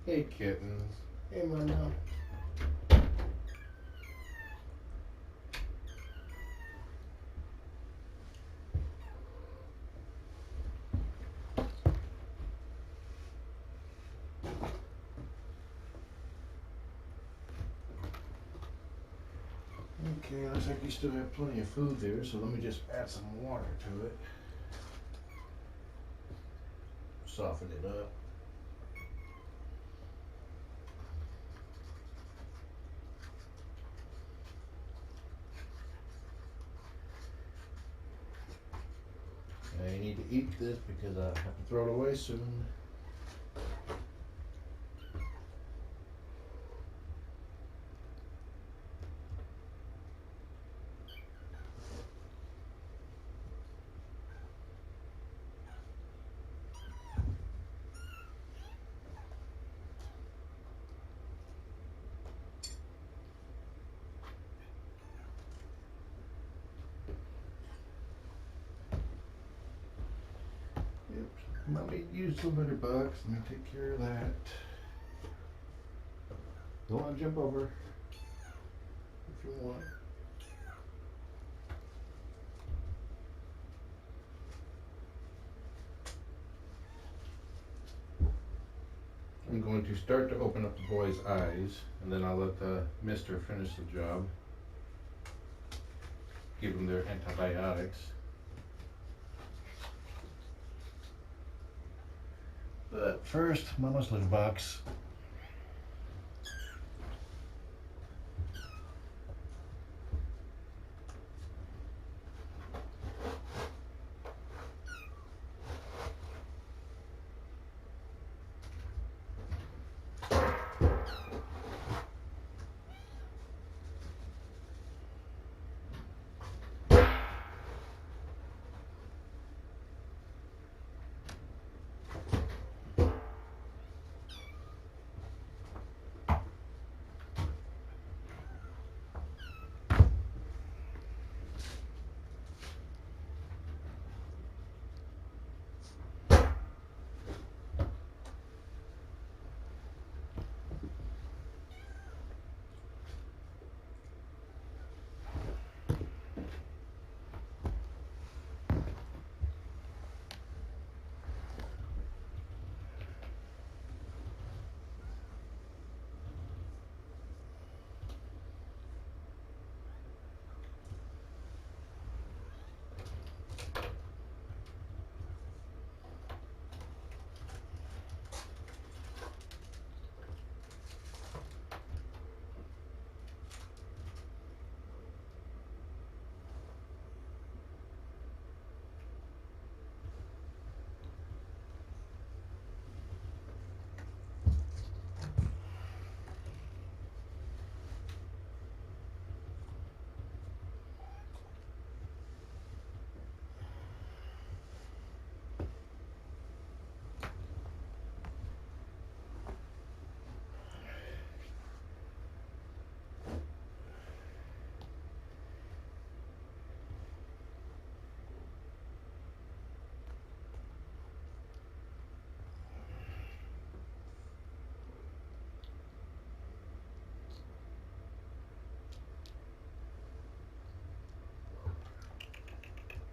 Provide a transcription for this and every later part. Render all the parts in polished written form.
Hey, kittens. Hey, Mama. Okay, looks like you still have plenty of food there, so let me just add some water to it. Soften it up. Now you need to eat this because I have to throw it away soon. Mommy used some litter box. Let me take care of that. Don't want to jump over if you want. I'm going to start to open up the boy's eyes, and then I'll let the mister finish the job. Give them their antibiotics. But first, Mama's litter box.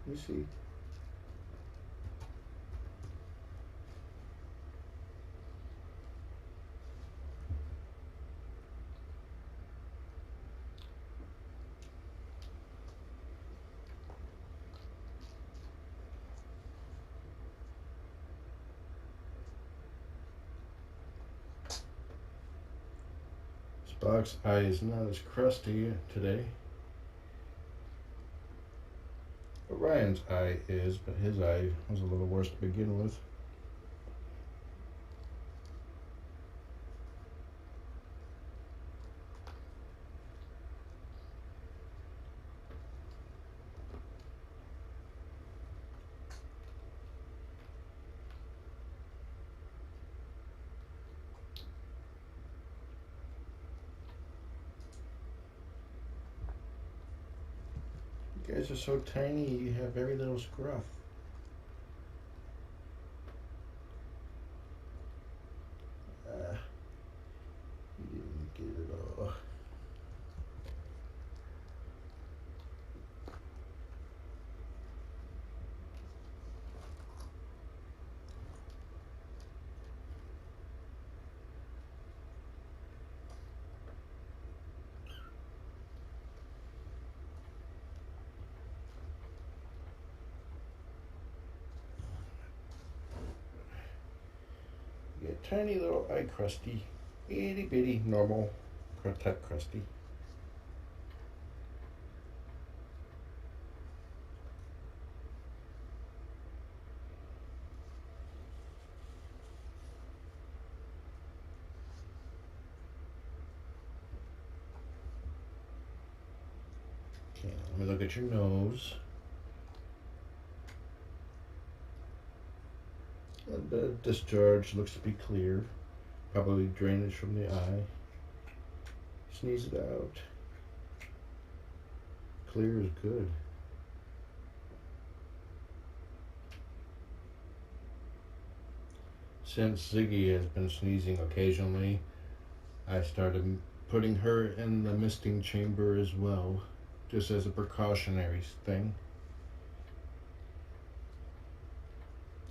You see? Spock's eye is not as crusty today. Orion's eye is, but his eye was a little worse to begin with. You guys are so tiny, you have very little scruff. get tiny little eye crusty, itty bitty, normal type crusty. Okay, let me look at your nose. The discharge looks to be clear. Probably drainage from the eye. Sneeze it out. Clear is good. Since Ziggy has been sneezing occasionally, I started putting her in the misting chamber as well, just as a precautionary thing.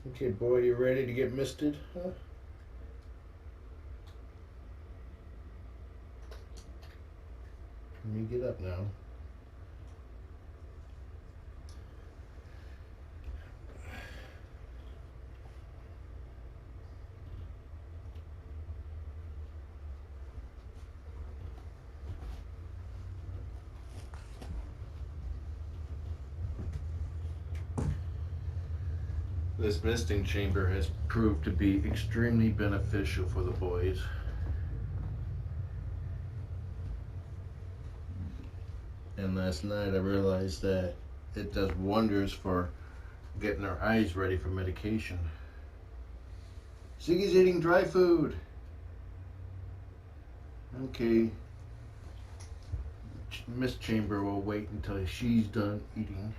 Okay, boy, you ready to get misted, huh? Let me get up now. This misting chamber has proved to be extremely beneficial for the boys. And last night I realized that it does wonders for getting our eyes ready for medication. Ziggy's eating dry food. Okay. Mist chamber will wait until she's done eating.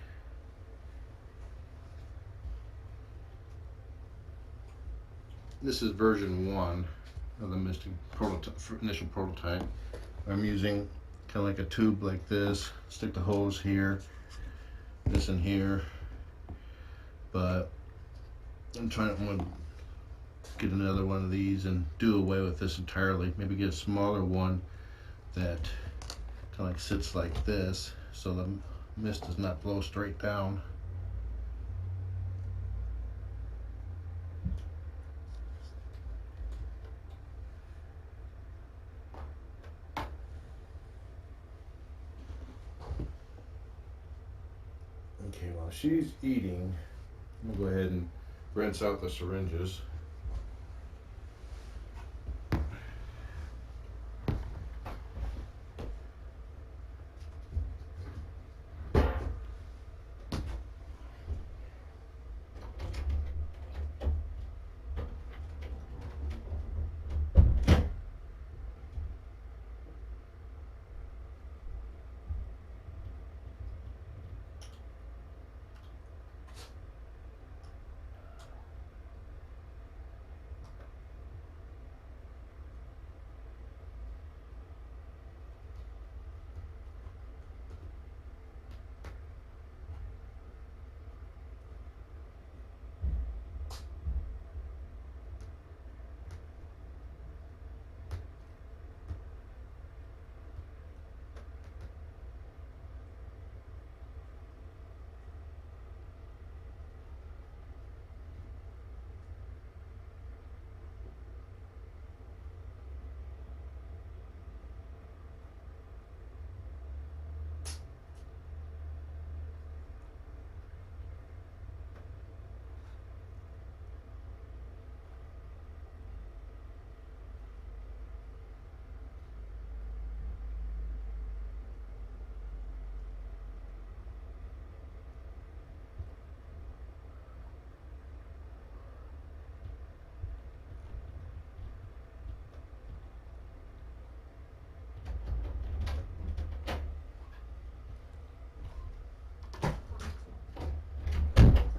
This is version 1 of the misting initial prototype. I'm using kind of like a tube like this. Stick the hose here, this in here. But I'm going to get another one of these and do away with this entirely. Maybe get a smaller one that kind of like sits like this, so the mist does not blow straight down. Okay, while she's eating, I'm gonna go ahead and rinse out the syringes.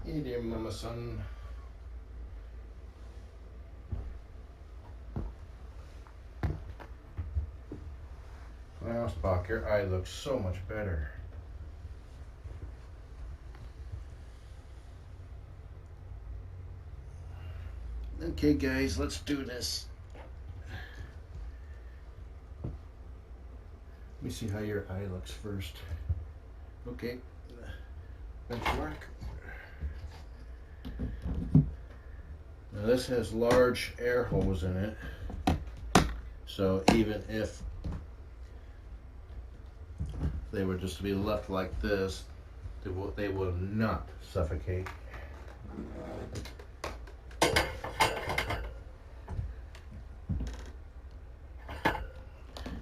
Hey there, mama son. Wow, Spock, your eye looks so much better. Okay, guys, let's do this. Let me see how your eye looks first. Okay, benchmark. Now this has large air holes in it, so even if they were just to be left like this, they will not suffocate.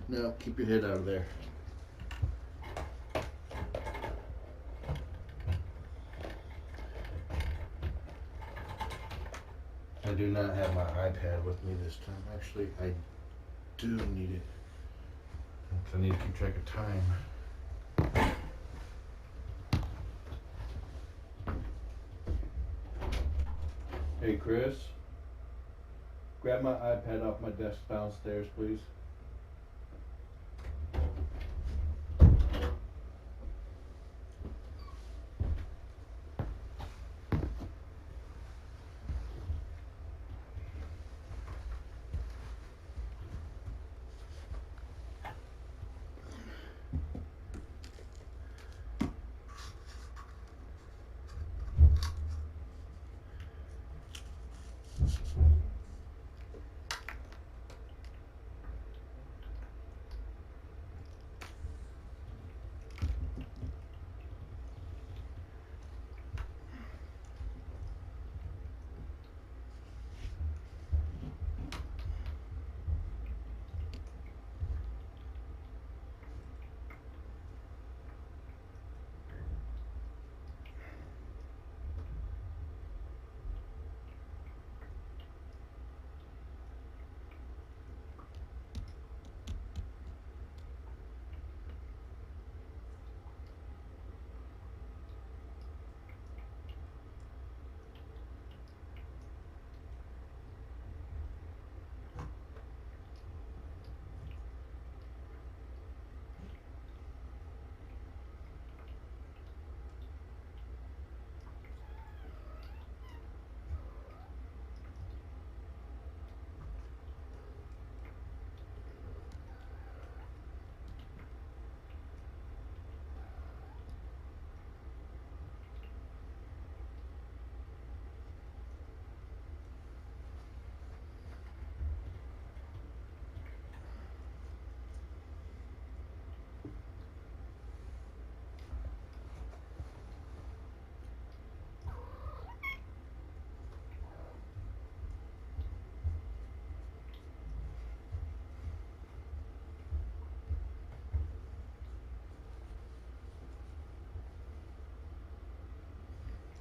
Now keep your head out of there. I do not have my iPad with me this time. Actually, I do need it. I need to keep track of time. Hey Chris, grab my iPad off my desk downstairs, please.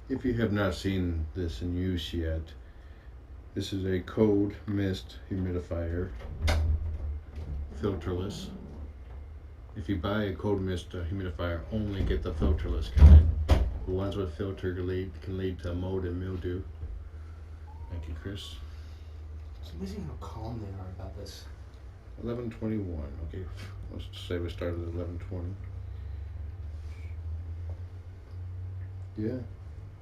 If you have not seen this in use yet, this is a cold mist humidifier, filterless. If you buy a cold mist humidifier, only get the filterless kind. The ones with filter can lead to mold and mildew. Thank you, Chris. It's amazing how calm they are about this. 11:21. Okay, let's say we started at 11:20. Yeah,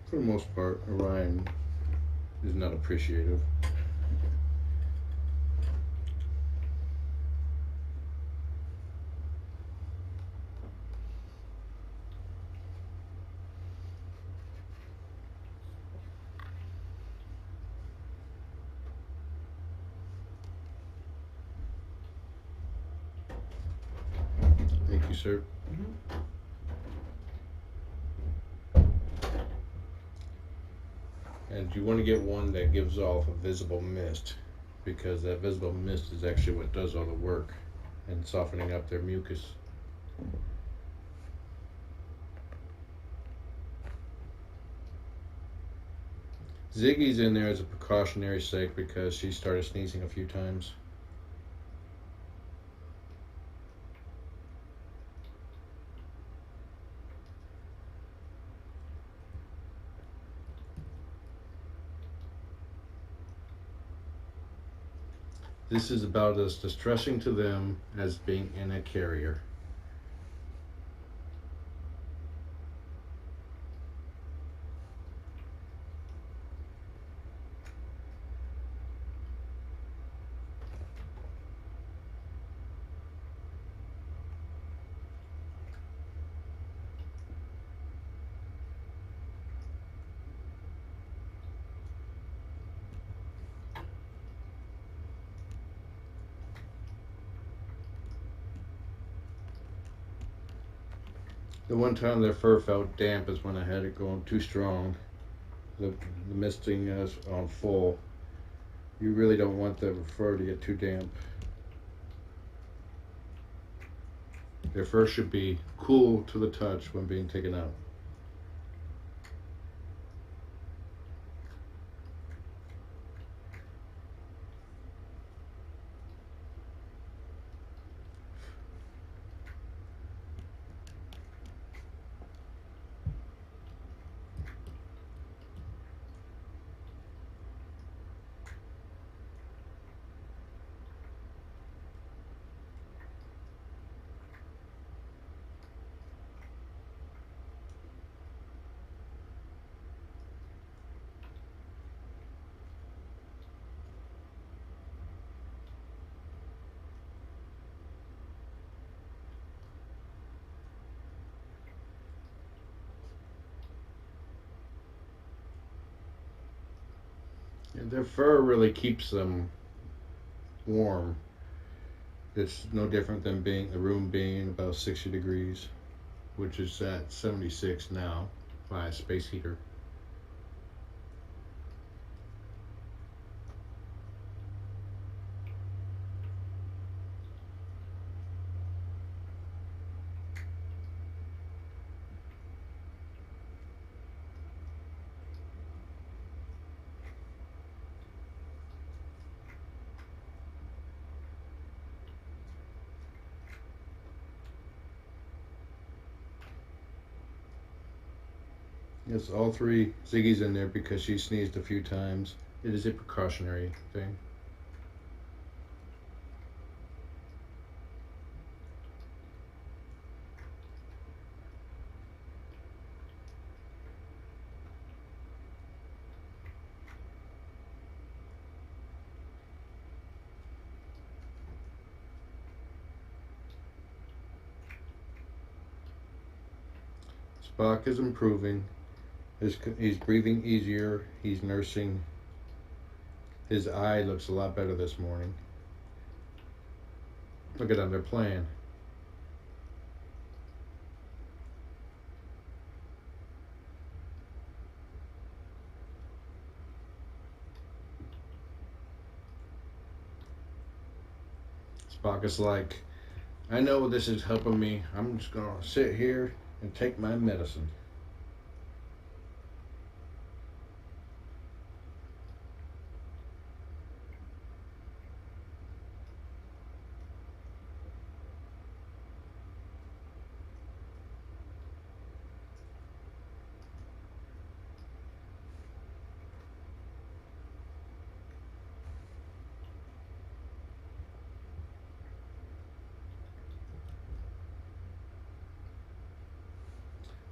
for the most part, Orion is not appreciative. Thank you, sir. And you want to get one that gives off a visible mist, because that visible mist is actually what does all the work in softening up their mucus. Ziggy's in there as a precautionary sake because she started sneezing a few times. This is about as distressing to them as being in a carrier. The one time their fur felt damp is when I had it going too strong. The misting is on full. You really don't want the fur to get too damp. Their fur should be cool to the touch when being taken out. And their fur really keeps them warm. It's no different than the room being about 60 degrees, which is at 76 now by a space heater. Yes, all three Ziggy's in there because she sneezed a few times. It is a precautionary thing. Spock is improving. He's breathing easier. He's nursing. His eye looks a lot better this morning. Look at them, they're playing. Spock is like, I know this is helping me. I'm just gonna sit here and take my medicine.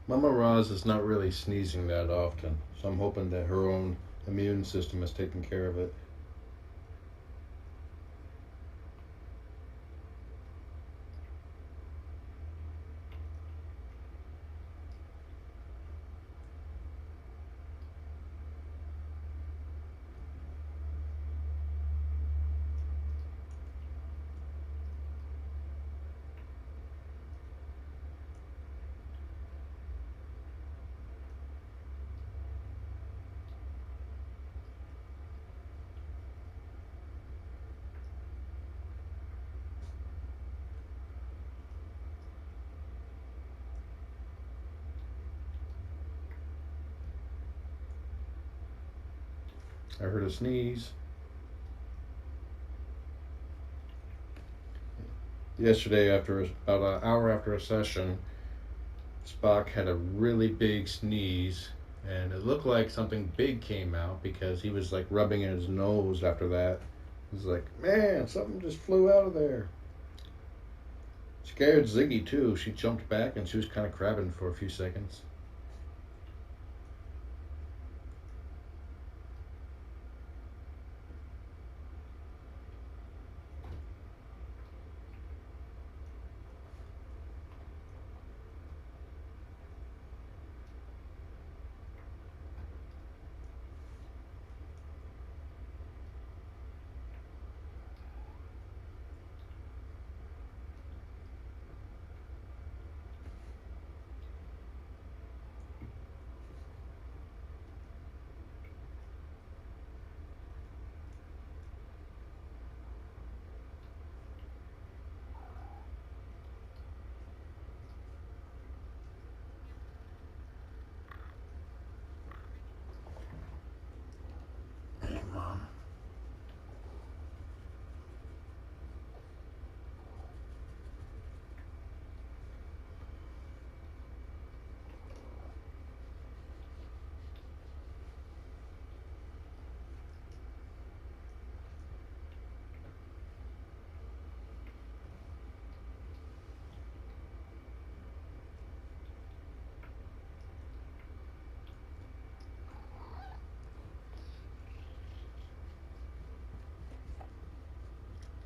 Mama Roz is not really sneezing that often, so I'm hoping that her own immune system is taking care of it. I heard a sneeze. Yesterday, after about an hour after a session, Spock had a really big sneeze, and it looked like something big came out because he was like rubbing his nose after that. He was like, man, something just flew out of there. Scared Ziggy too. She jumped back and she was kind of crabbing for a few seconds.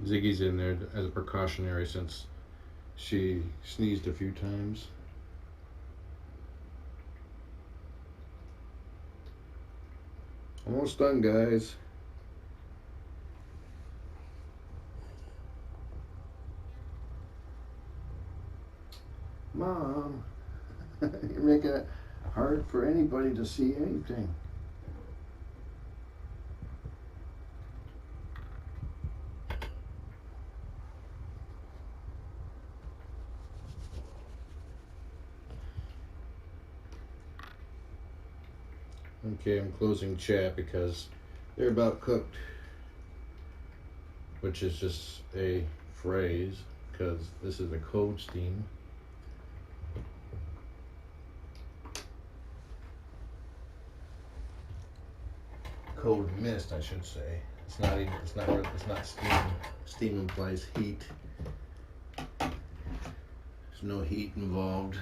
Ziggy's in there as a precautionary since she sneezed a few times. Almost done, guys. Mom, you're making it hard for anybody to see anything. Okay, I'm closing chat because they're about cooked, which is just a phrase because this is a code steam. Code mist, I should say. It's not even. It's not. It's not steam. Steam implies heat. There's no heat involved.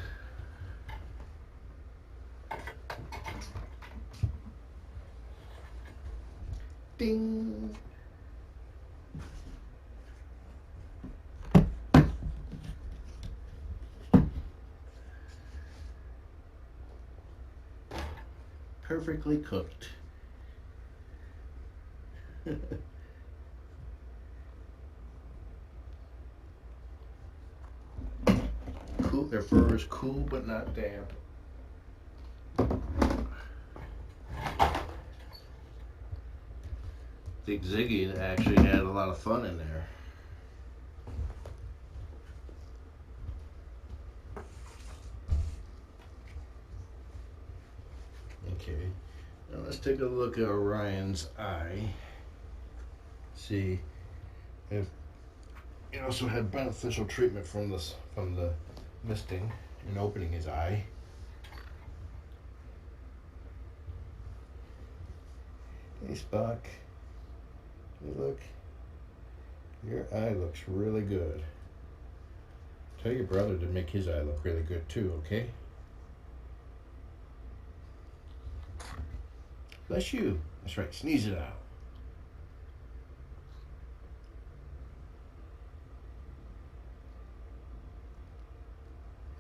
Ding. Perfectly cooked. Cool. Their fur is cool but not damp. I think Ziggy actually had a lot of fun in there. Okay, now let's take a look at Orion's eye. See if he also had beneficial treatment from the misting and opening his eye. Hey Spock, hey look, your eye looks really good. Tell your brother to make his eye look really good too, okay? Bless you. That's right, sneeze it out.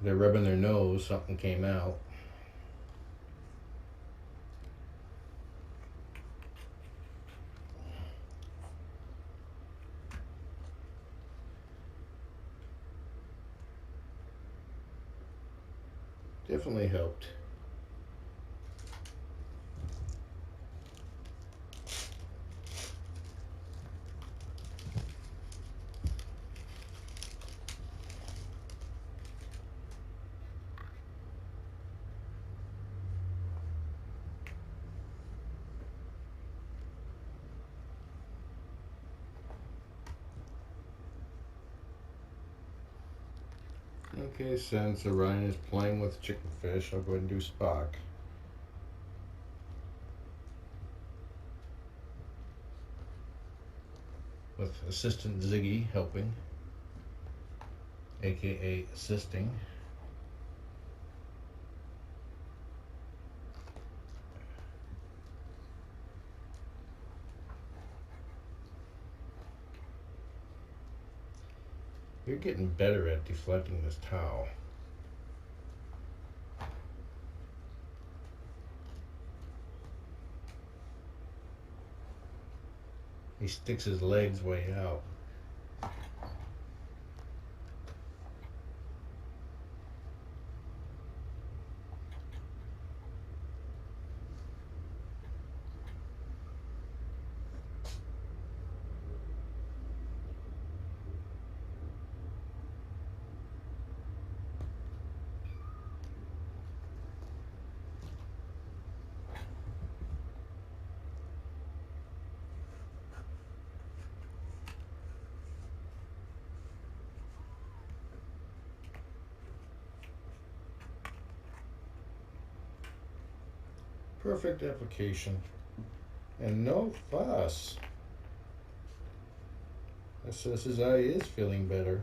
They're rubbing their nose, something came out. Definitely helped. Okay, since Orion is playing with chicken fish, I'll go ahead and do Spock. With assistant Ziggy helping, aka assisting. You're getting better at deflecting this towel. He sticks his legs way out. Perfect application. And no fuss. That says his eye is feeling better.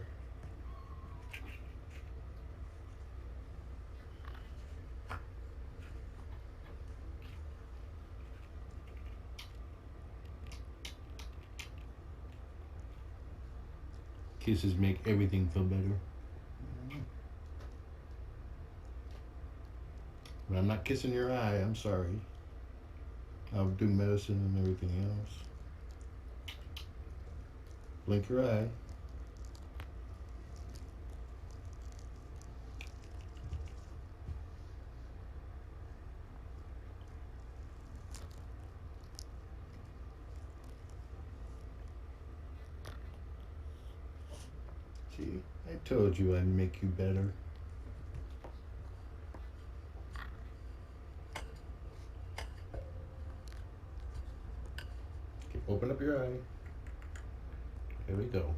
Kisses make everything feel better. But I'm not kissing your eye, I'm sorry. I'll do medicine and everything else. Blink your eye. See, I told you I'd make you better. Okay, open up your eye. There we go.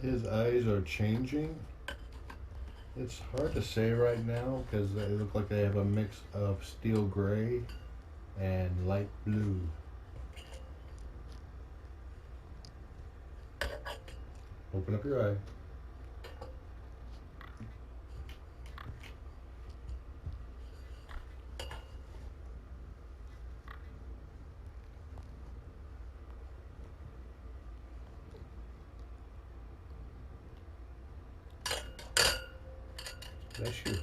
His eyes are changing. It's hard to say right now because they look like they have a mix of steel gray and light blue. Open up your eye. Bless you.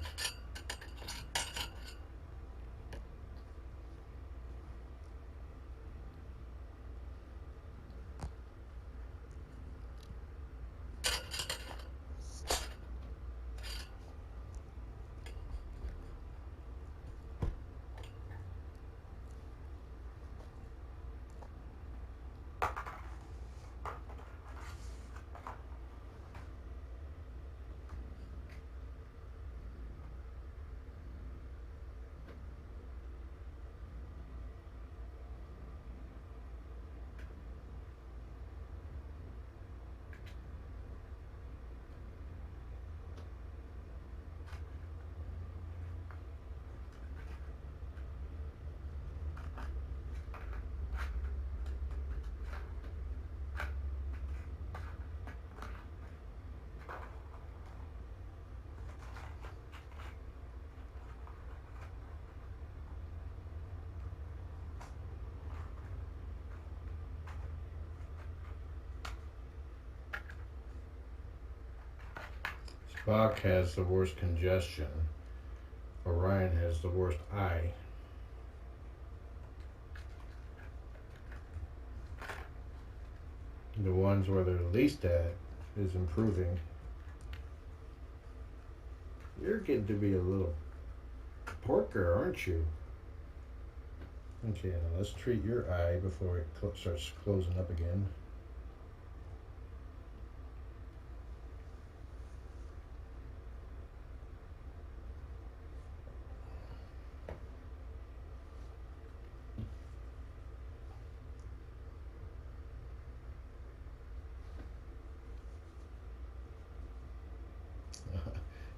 Spock has the worst congestion. Orion has the worst eye. The ones where they're least at is improving. You're getting to be a little porker, aren't you? Okay, now let's treat your eye before it starts closing up again.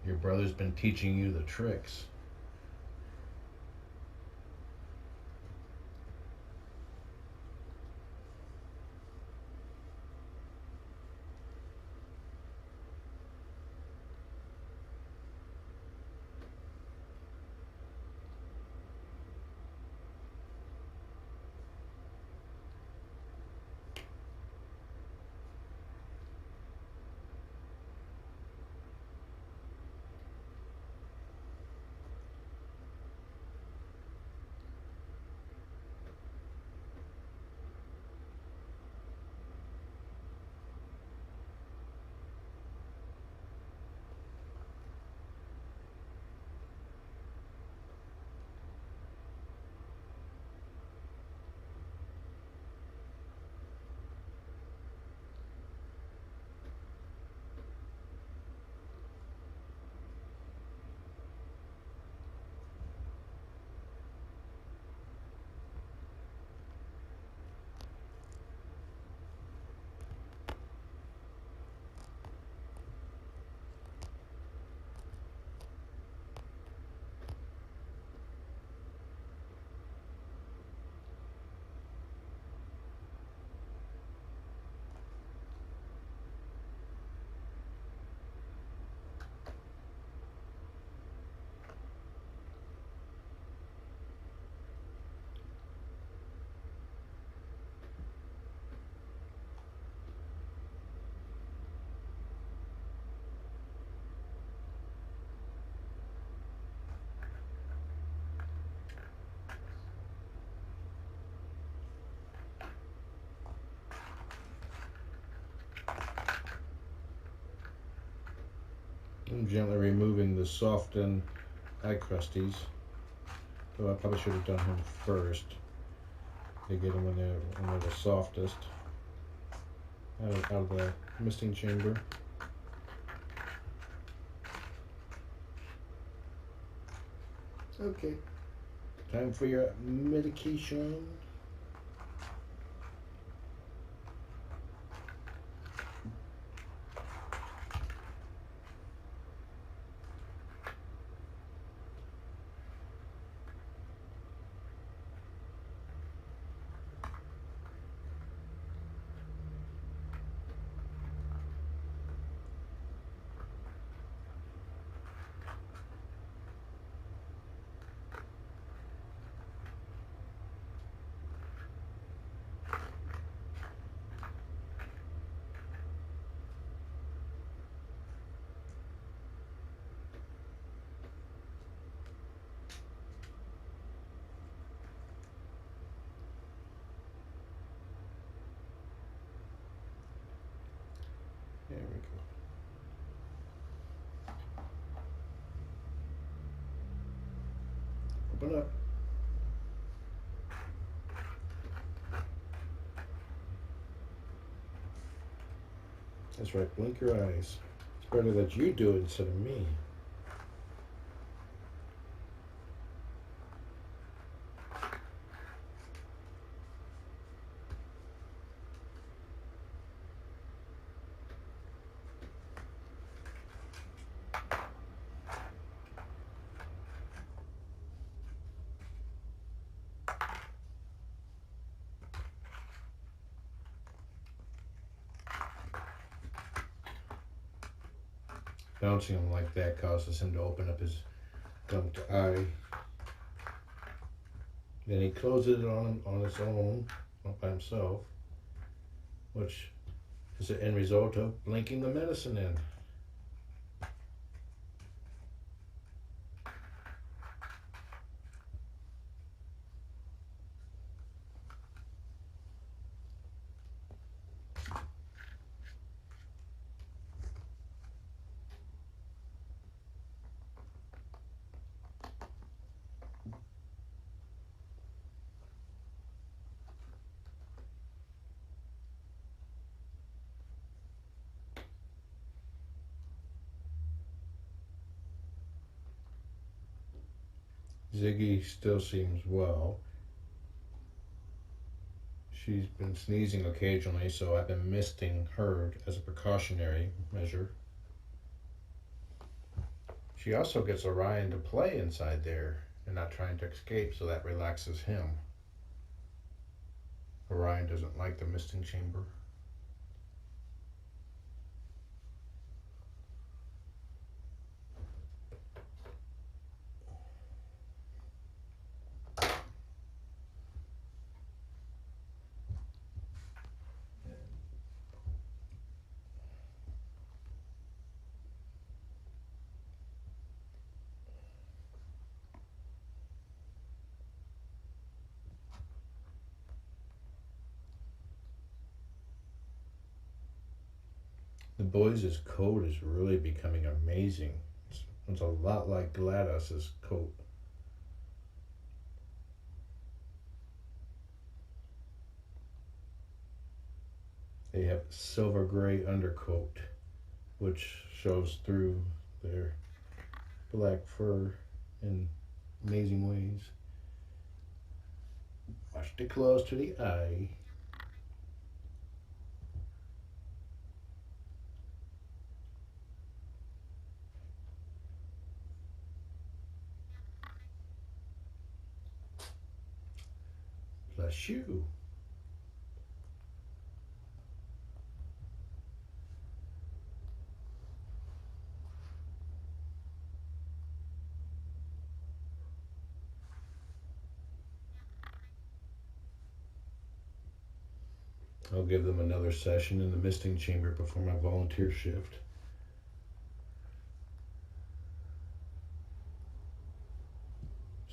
Your brother's been teaching you the tricks. I'm gently removing the softened eye crusties. Though I probably should have done him first to get them when they're the softest out of the misting chamber. Okay, time for your medication. There we go. Open up. That's right, blink your eyes. It's better that you do it instead of me. Bouncing him like that causes him to open up his gunked eye. Then he closes it on his own, not by himself, which is the end result of blinking the medicine in. Ziggy still seems well. She's been sneezing occasionally, so I've been misting her as a precautionary measure. She also gets Orion to play inside there and not trying to escape, so that relaxes him. Orion doesn't like the misting chamber. The boys' coat is really becoming amazing. It's a lot like Gladys's coat. They have silver gray undercoat, which shows through their black fur in amazing ways. Watch the claws to the eye. Bless you. I'll give them another session in the misting chamber before my volunteer shift.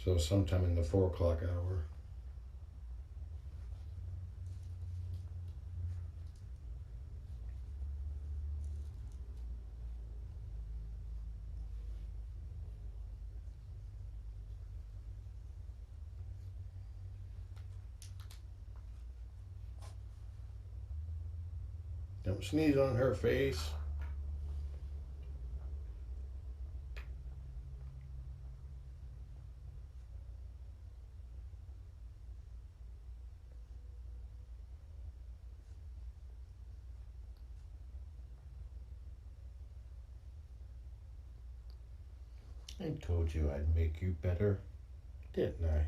So sometime in the 4 o'clock hour. Don't sneeze on her face. I told you I'd make you better, didn't I?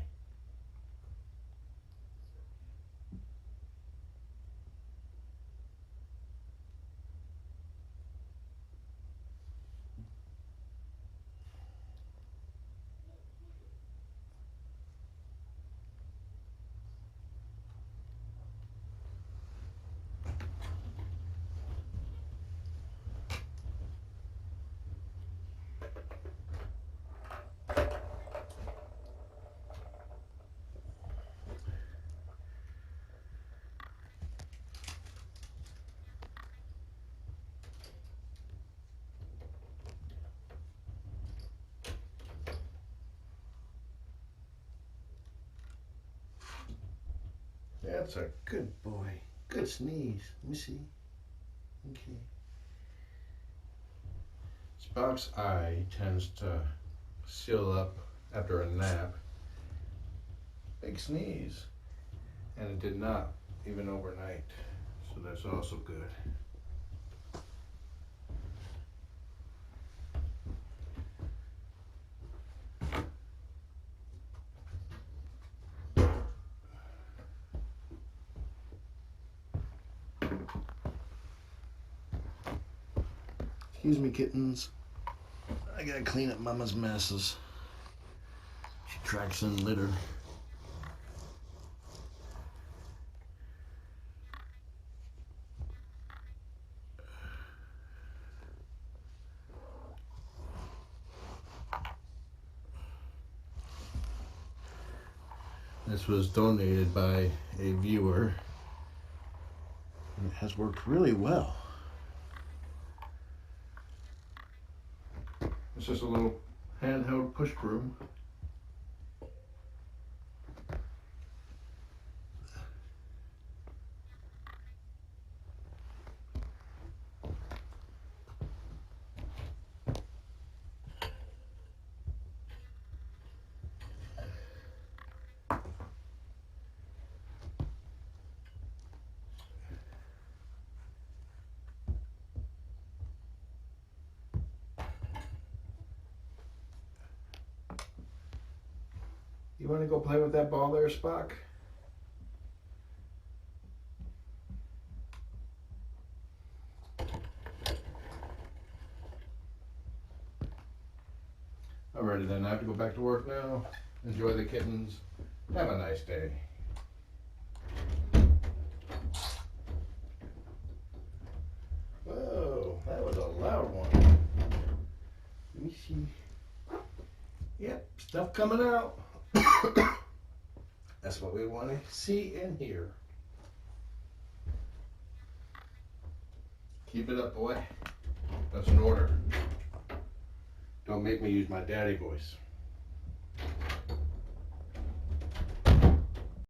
That's a good boy. Good sneeze. Let me see. Okay. Spock's eye tends to seal up after a nap. Big sneeze. And it did not, even overnight. So that's also good. Excuse me, kittens. I gotta clean up Mama's messes. She tracks in litter. This was donated by a viewer. And it has worked really well. It's just a little handheld push broom. You want to go play with that ball there, Spock? Alrighty then, I have to go back to work now. Enjoy the kittens. Have a nice day. Whoa, that was a loud one. Let me see. Yep, stuff coming out. That's what we want to see and hear. Keep it up, boy. That's an order. Don't make me use my daddy voice.